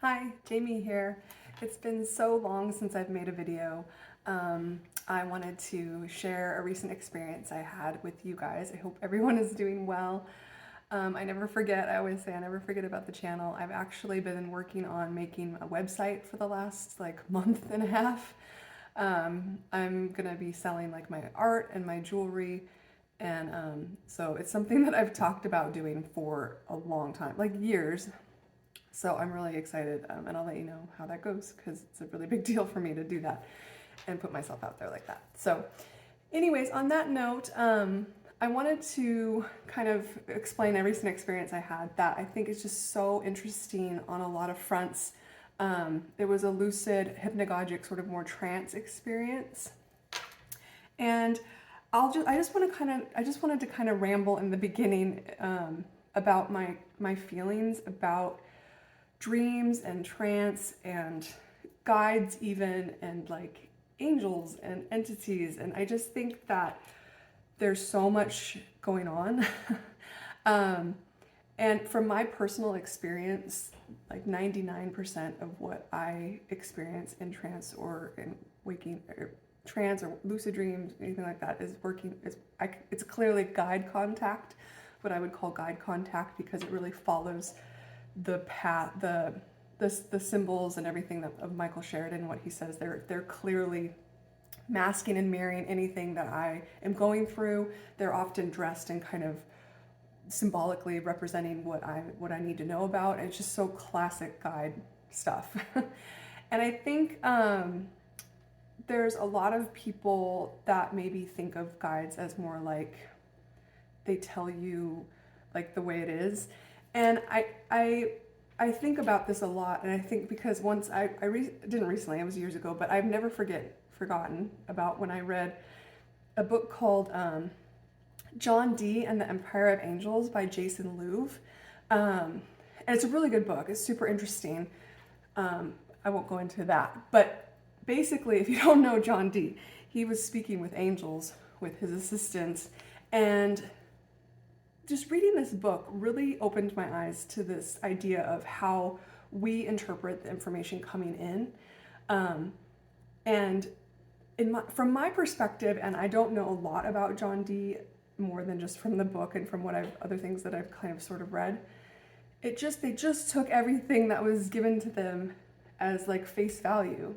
Hi, Jamie here. It's been so long since I've made a video. I wanted to share a recent experience I had with you guys. I hope everyone is doing well. I never forget, I always say I never forget about the channel. I've actually been working on making a website for the last month and a half. I'm gonna be selling my art and my jewelry, and so it's something that I've talked about doing for a long time, years. So I'm really excited, and I'll let you know how that goes because it's a really big deal for me to do that and put myself out there like that. So anyways, on that note, I wanted to kind of explain a recent experience I had that I think is just so interesting on a lot of fronts. It was a lucid, hypnagogic, sort of more trance experience. And I just wanted to kind of ramble in the beginning about my feelings about dreams and trance and guides even, and angels and entities. And I just think that there's so much going on. And from my personal experience, 99% of what I experience in trance or in waking or trance or lucid dreams, anything like that, is working. It's clearly guide contact, what I would call guide contact, because it really follows the path, the symbols and everything of Michael Sheridan. What he says, they're clearly masking and mirroring anything that I am going through. They're often dressed in kind of symbolically representing what I need to know about. And it's just so classic guide stuff. And I think there's a lot of people that maybe think of guides as more they tell you the way it is. And I think about this a lot, and I think because once didn't recently, it was years ago, but I've never forgotten about when I read a book called John Dee and the Empire of Angels by Jason Louv. And it's a really good book. It's super interesting. I won't go into that, but basically, if you don't know John Dee, he was speaking with angels, with his assistants, and just reading this book really opened my eyes to this idea of how we interpret the information coming in. And from my perspective, and I don't know a lot about John Dee more than just from the book and from other things that I've kind of sort of read, they just took everything that was given to them as face value.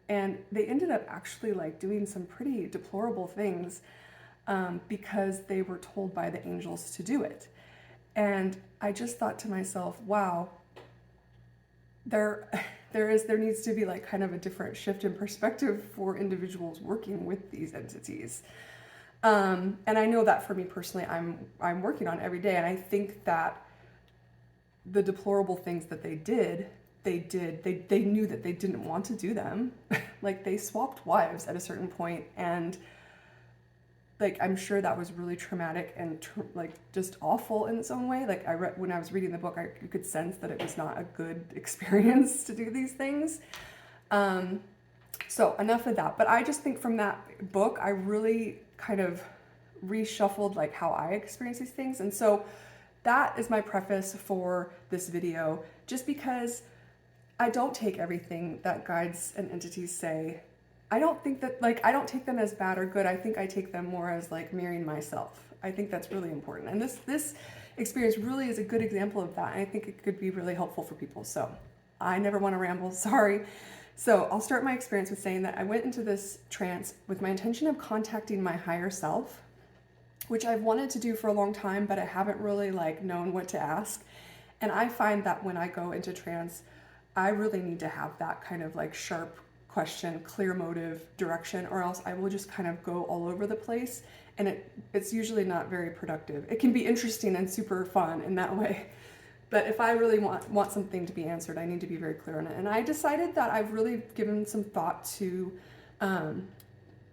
And they ended up actually doing some pretty deplorable things because they were told by the angels to do it. And I just thought to myself, wow, there needs to be kind of a different shift in perspective for individuals working with these entities. And I know that for me personally, I'm working on every day. And I think that the deplorable things that they knew that they didn't want to do them. They swapped wives at a certain point, and I'm sure that was really traumatic and just awful in its own way. When I was reading the book, you could sense that it was not a good experience to do these things. So enough of that. But I just think from that book, I really kind of reshuffled how I experience these things. And so that is my preface for this video, just because I don't take everything that guides and entities say. I don't think that, I don't take them as bad or good. I think I take them more as mirroring myself. I think that's really important. And this experience really is a good example of that. And I think it could be really helpful for people. So I never want to ramble, sorry. So I'll start my experience with saying that I went into this trance with my intention of contacting my higher self, which I've wanted to do for a long time, but I haven't really known what to ask. And I find that when I go into trance, I really need to have that kind of sharp question, clear motive, direction, or else I will just kind of go all over the place, and it's usually not very productive. It can be interesting and super fun in that way, but if I really want something to be answered, I need to be very clear on it. And I decided that I've really given some thought to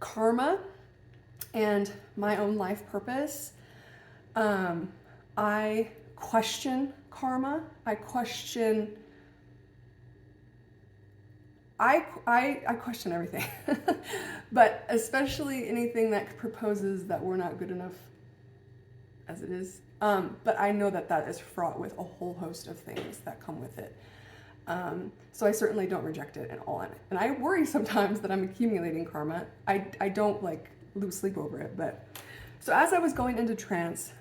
karma and my own life purpose. I question karma. I question everything, but especially anything that proposes that we're not good enough as it is. But I know that is fraught with a whole host of things that come with it. So I certainly don't reject it at all. And I worry sometimes that I'm accumulating karma. I don't like lose sleep over it. But so as I was going into trance,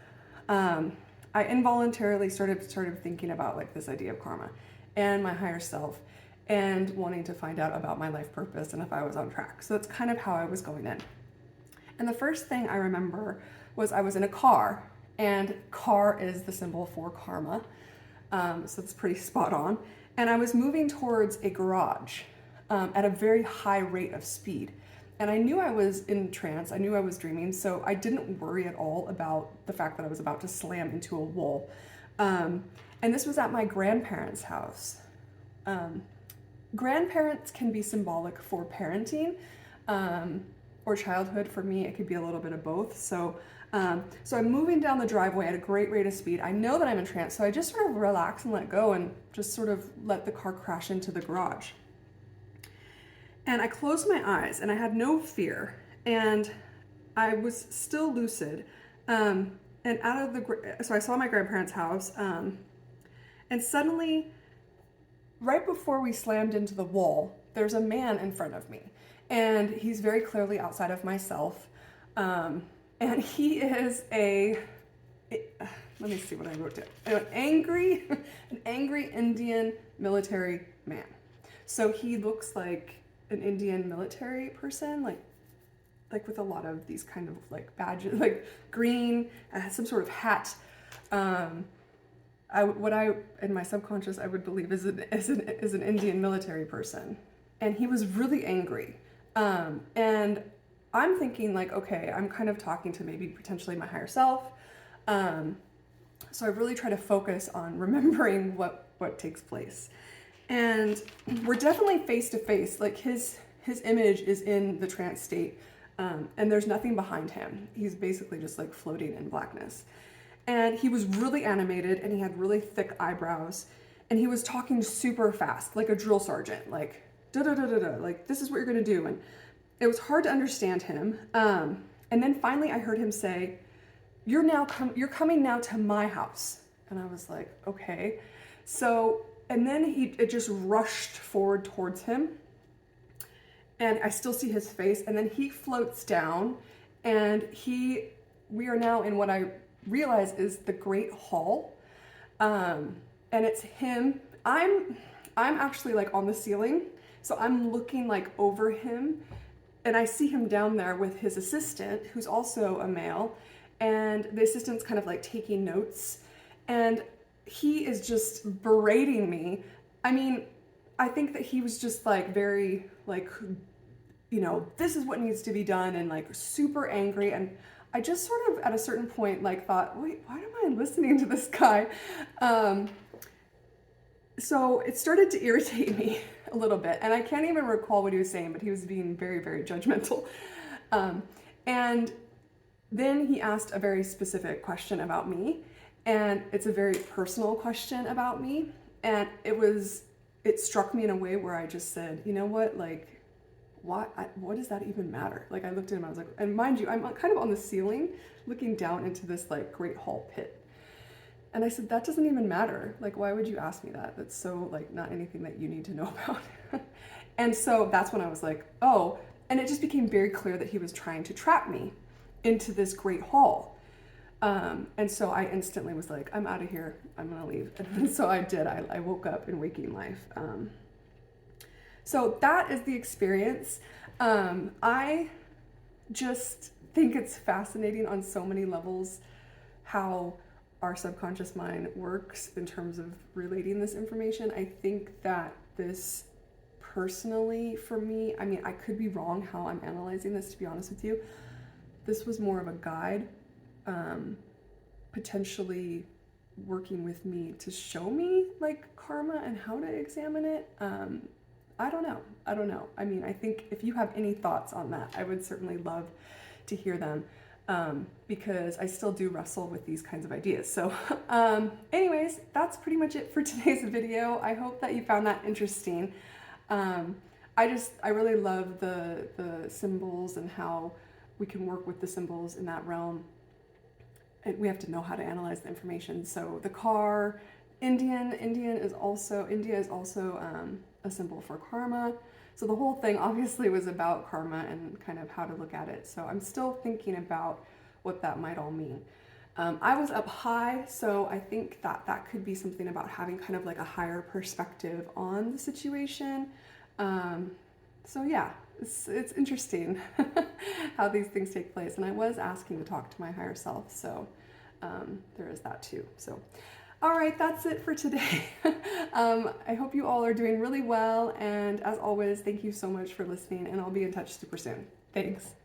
I involuntarily started thinking about like this idea of karma and my higher self and wanting to find out about my life purpose and if I was on track. So that's kind of how I was going in. And the first thing I remember was I was in a car, and car is the symbol for karma. So it's pretty spot on. And I was moving towards a garage at a very high rate of speed. And I knew I was in trance, I knew I was dreaming, so I didn't worry at all about the fact that I was about to slam into a wall. And this was at my grandparents' house. Grandparents can be symbolic for parenting or childhood. For me, it could be a little bit of both. So I'm moving down the driveway at a great rate of speed. I know that I'm in trance, so I just sort of relax and let go and just sort of let the car crash into the garage. And I closed my eyes and I had no fear, and I was still lucid. And so I saw my grandparents' house, and suddenly, right before we slammed into the wall, there's a man in front of me, and he's very clearly outside of myself. And he is let me see what I wrote down. An angry Indian military man. So he looks like an Indian military person, like with a lot of these kind of like badges, like green, some sort of hat. In my subconscious, I would believe is an Indian military person. And he was really angry. And I'm thinking like, okay, I'm kind of talking to maybe potentially my higher self. So I really try to focus on remembering what takes place. And we're definitely face to face. Like his image is in the trance state, and there's nothing behind him. He's basically just like floating in blackness. And he was really animated, and he had really thick eyebrows, and he was talking super fast, like a drill sergeant, like da da da da da, like this is what you're gonna do. And it was hard to understand him. And then finally I heard him say, you're coming now to my house. And I was like, okay. So, and then it just rushed forward towards him. And I still see his face. And then he floats down, and we are now in what I realize is the Great Hall. And it's him. I'm actually like on the ceiling. So I'm looking like over him. And I see him down there with his assistant, who's also a male, and the assistant's kind of like taking notes, and he is just berating me. I mean, I think that he was just like very like, you know, this is what needs to be done, and like super angry. And I just sort of at a certain point like thought, wait, why am I listening to this guy? So it started to irritate me a little bit, and I can't even recall what he was saying, but he was being very, very judgmental. And then he asked a very specific question about me, and it's a very personal question about me, and it struck me in a way where I just said, you know what, like, what does that even matter? Like, I looked at him, I was like, and mind you, I'm kind of on the ceiling looking down into this like great hall pit. And I said, that doesn't even matter. Like, why would you ask me that? That's so like not anything that you need to know about. And so that's when I was like, oh, and it just became very clear that he was trying to trap me into this great hall. And so I instantly was like, I'm out of here. I'm gonna leave. And so I did. I woke up in waking life. So that is the experience. I just think it's fascinating on so many levels how our subconscious mind works in terms of relating this information. I think that this personally for me, I mean, I could be wrong how I'm analyzing this, to be honest with you. This was more of a guide, potentially working with me to show me like karma and how to examine it. I don't know. I mean, I think if you have any thoughts on that, I would certainly love to hear them. Because I still do wrestle with these kinds of ideas. So anyways, that's pretty much it for today's video. I hope that you found that interesting. I really love the symbols and how we can work with the symbols in that realm. And we have to know how to analyze the information. So the car, India is also a symbol for karma. So the whole thing obviously was about karma and kind of how to look at it. So I'm still thinking about what that might all mean. I was up high, so I think that could be something about having kind of like a higher perspective on the situation. So yeah, it's interesting how these things take place. And I was asking to talk to my higher self, so there is that too. So, all right, that's it for today. I hope you all are doing really well. And as always, thank you so much for listening, and I'll be in touch super soon. Thanks.